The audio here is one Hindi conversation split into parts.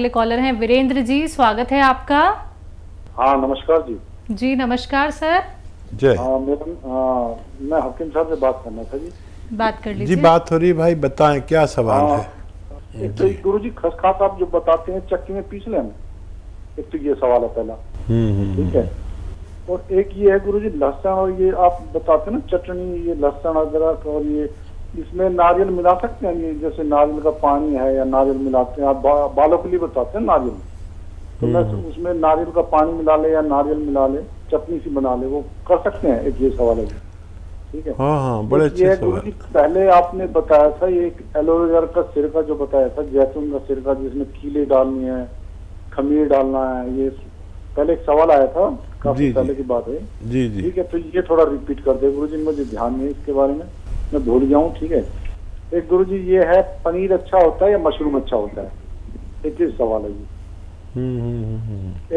अगले कॉलर हैं वीरेंद्र जी, स्वागत है आपका। हाँ नमस्कार जी। जी नमस्कार सर। जय। मैं हकीम साहब से बात करना था जी। बात कर लीजिए जी बात हो रही भाई, बताएं क्या सवाल है। एक तो गुरु जी खसखस आप जो बताते हैं चक्की में पीस लें, एक तो ये सवाल है पहला। ठीक है। और एक ये है गुरु जी लहसुन, और ये आप बताते हैं ना चटनी, ये लहसुन अदरक, और ये इसमें नारियल मिला सकते हैं? ये जैसे नारियल का पानी है या नारियल मिलाते हैं आप, बालों के लिए बताते हैं नारियल, तो मैं उसमें नारियल का पानी मिला ले या नारियल मिला ले, चटनी सी बना ले, वो कर सकते हैं? एक ये सवाल है। ठीक है। हाँ बड़े अच्छे सवाल। पहले आपने बताया था ये एक एलोवेरा का सिरका जो बताया था, जैतून का सिरका जिसमें कीले डालनी है, खमीर डालना है, ये पहले एक सवाल आया था, काफी पहले की बात है जी जी। ठीक है, तो ये थोड़ा रिपीट कर दे गुरुजी, मुझे ध्यान नहीं इसके बारे में, मैं भूल गया हूँ। ठीक है। एक गुरुजी ये है पनीर अच्छा होता है या मशरूम अच्छा होता है? एक ही सवाल है ये।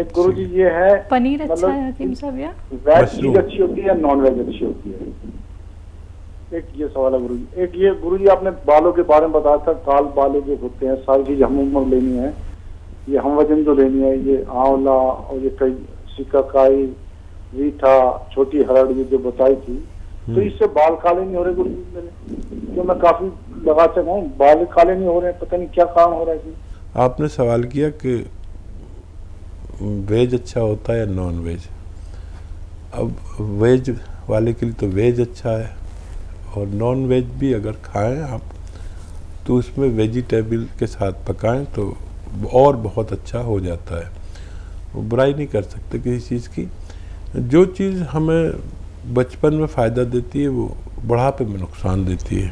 एक गुरुजी ये है पनीर अच्छा है हकीम साहब या वेज चीज अच्छी होती है या नॉन वेज अच्छी होती है? एक ये सवाल है गुरुजी। एक ये गुरुजी आपने बालों के बारे में बताया था, काल बाले जो होते हैं, सारी चीज हम उम्र लेनी है, ये हम वजन जो लेनी है, ये आंवला और ये कई सिकाकाई, रीठा, छोटी हरड़, ये जो बताई थी, तो इससे बाल काले नहीं हो रहे गुरुजी मेरे? जो मैं काफी लगा चुका हूँ, बाल काले नहीं हो रहे, पता नहीं क्या कारण हो रहा है। आपने सवाल किया कि वेज अच्छा होता है या नॉन वेज। अब वेज वाले के लिए तो वेज अच्छा है, और नॉन वेज भी अगर खाएं आप तो उसमें वेजिटेबल के साथ पकाएं तो और बहुत अच्छा हो जाता है। वो बुराई नहीं कर सकते किसी चीज़ की। जो चीज़ हमें बचपन में फ़ायदा देती है वो बुढ़ापे में नुकसान देती है।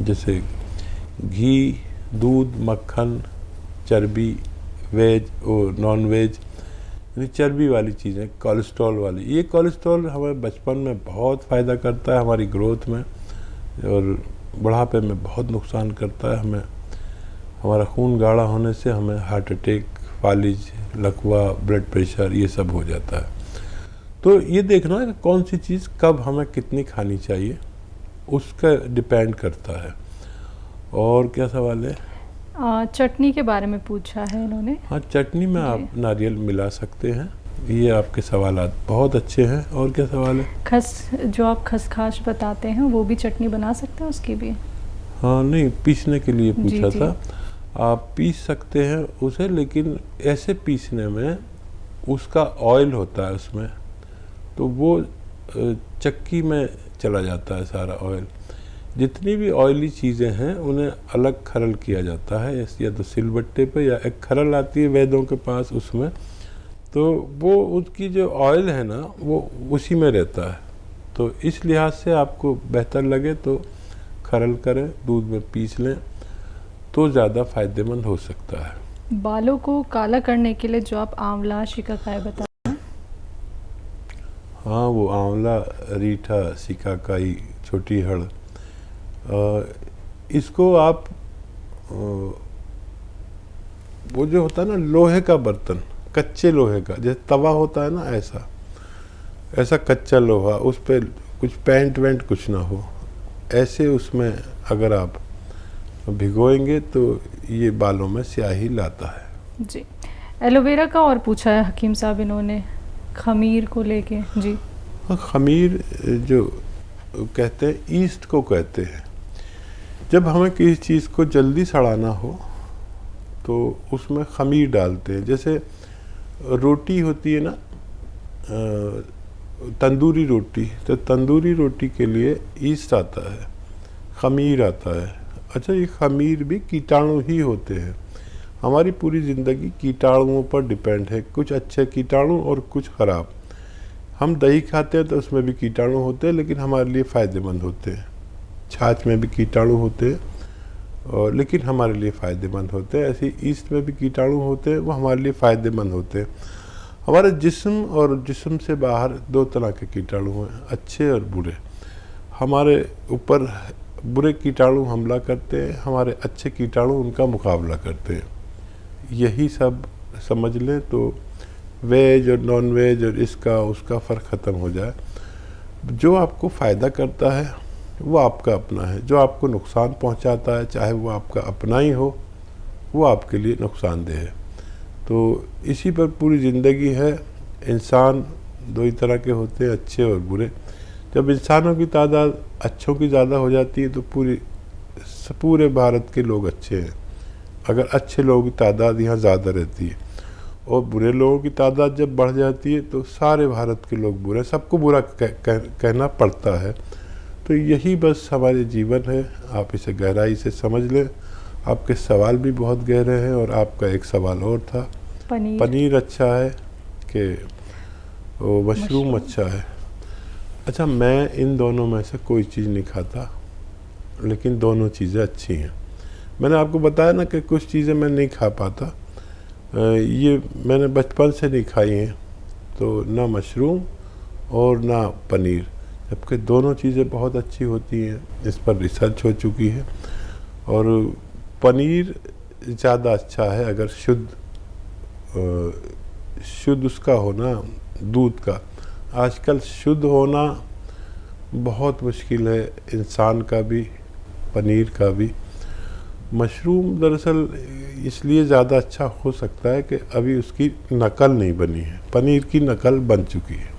जैसे घी, दूध, मक्खन, चर्बी, वेज और नॉन वेज, यानी चर्बी वाली चीज़ें, कोलेस्ट्रॉल वाली। ये कोलेस्ट्रॉल हमें बचपन में बहुत फ़ायदा करता है हमारी ग्रोथ में, और बुढ़ापे में बहुत नुकसान करता है हमें। हमारा खून गाढ़ा होने से हमें हार्ट अटैक, फालिज, लकवा, ब्लड प्रेशर, ये सब हो जाता है। तो ये देखना है कि कौन सी चीज़ कब हमें कितनी खानी चाहिए, उसका डिपेंड करता है। और क्या सवाल है? चटनी के बारे में पूछा है इन्होंने। हाँ, चटनी में आप नारियल मिला सकते हैं। ये आपके सवाल बहुत अच्छे हैं। और क्या सवाल है? जो आप खसखस बताते हैं वो भी चटनी बना सकते हैं उसकी भी? हाँ नहीं, पीसने के लिए पूछा था। आप पीस सकते हैं उसे, लेकिन ऐसे पीसने में उसका ऑयल होता है उसमें, तो वो चक्की में चला जाता है सारा ऑयल। जितनी भी ऑयली चीज़ें हैं उन्हें अलग खरल किया जाता है, या तो सिलबट्टे पे, या एक खरल आती है वैद्यों के पास, उसमें तो वो उसकी जो ऑयल है ना वो उसी में रहता है। तो इस लिहाज से आपको बेहतर लगे तो खरल करें, दूध में पीस लें तो ज़्यादा फ़ायदेमंद हो सकता है। बालों को काला करने के लिए जो आप आंवला, शिकाकाई बताते हैं, हाँ वो आंवला, रीठा, सिकाकाई, छोटी हड़, इसको आप वो जो होता है ना लोहे का बर्तन, कच्चे लोहे का, जैसे तवा होता है ना, ऐसा कच्चा लोहा, उस पर कुछ पेंट वेंट कुछ ना हो, ऐसे उसमें अगर आप भिगोएंगे तो ये बालों में स्याही लाता है। जी। एलोवेरा का और पूछा है हकीम साहब इन्होंने, खमीर को लेके। जी खमीर जो कहते हैं, ईस्ट को कहते हैं। जब हमें किसी चीज़ को जल्दी सड़ाना हो तो उसमें खमीर डालते हैं। जैसे रोटी होती है ना, तंदूरी रोटी, तो तंदूरी रोटी के लिए ईस्ट आता है, खमीर आता है। अच्छा, ये खमीर भी कीटाणु ही होते हैं। हमारी पूरी ज़िंदगी कीटाणुओं पर डिपेंड है, कुछ अच्छे कीटाणु और कुछ ख़राब। हम दही खाते हैं तो उसमें भी कीटाणु होते हैं, लेकिन हमारे लिए फ़ायदेमंद होते हैं। छाछ में भी कीटाणु होते हैं, और लेकिन हमारे लिए फ़ायदेमंद होते हैं। ऐसे ईस्ट में भी कीटाणु होते हैं, वो हमारे लिए फ़ायदेमंद होते हैं। हमारे जिस्म और जिस्म से बाहर दो तरह के कीटाणु हैं, अच्छे और बुरे। हमारे ऊपर बुरे कीटाणु हमला करते हैं, हमारे अच्छे कीटाणु उनका मुकाबला करते हैं। यही सब समझ लें तो वेज और नॉन वेज और इसका उसका फ़र्क ख़त्म हो जाए। जो आपको फ़ायदा करता है वो आपका अपना है, जो आपको नुकसान पहुंचाता है, चाहे वो आपका अपना ही हो, वो आपके लिए नुकसानदेह है। तो इसी पर पूरी ज़िंदगी है। इंसान दो ही तरह के होते हैं, अच्छे और बुरे। जब इंसानों की तादाद अच्छों की ज़्यादा हो जाती है तो पूरे भारत के लोग अच्छे हैं। अगर अच्छे लोगों की तादाद यहाँ ज़्यादा रहती है और बुरे लोगों की तादाद जब बढ़ जाती है तो सारे भारत के लोग बुरे, सबको बुरा कहना पड़ता है। तो यही बस हमारे जीवन है। आप इसे गहराई से समझ लें। आपके सवाल भी बहुत गहरे हैं और आपका एक सवाल और था, पनीर अच्छा है कि वो मशरूम अच्छा है। अच्छा, मैं इन दोनों में से कोई चीज़ नहीं खाता, लेकिन दोनों चीज़ें अच्छी हैं। मैंने आपको बताया ना कि कुछ चीज़ें मैं नहीं खा पाता, ये मैंने बचपन से नहीं खाई हैं, तो ना मशरूम और ना पनीर, जबकि दोनों चीज़ें बहुत अच्छी होती हैं। इस पर रिसर्च हो चुकी है और पनीर ज़्यादा अच्छा है अगर शुद्ध उसका होना, दूध का। आजकल शुद्ध होना बहुत मुश्किल है, इंसान का भी, पनीर का भी। मशरूम दरअसल इसलिए ज़्यादा अच्छा हो सकता है कि अभी उसकी नकल नहीं बनी है, पनीर की नकल बन चुकी है।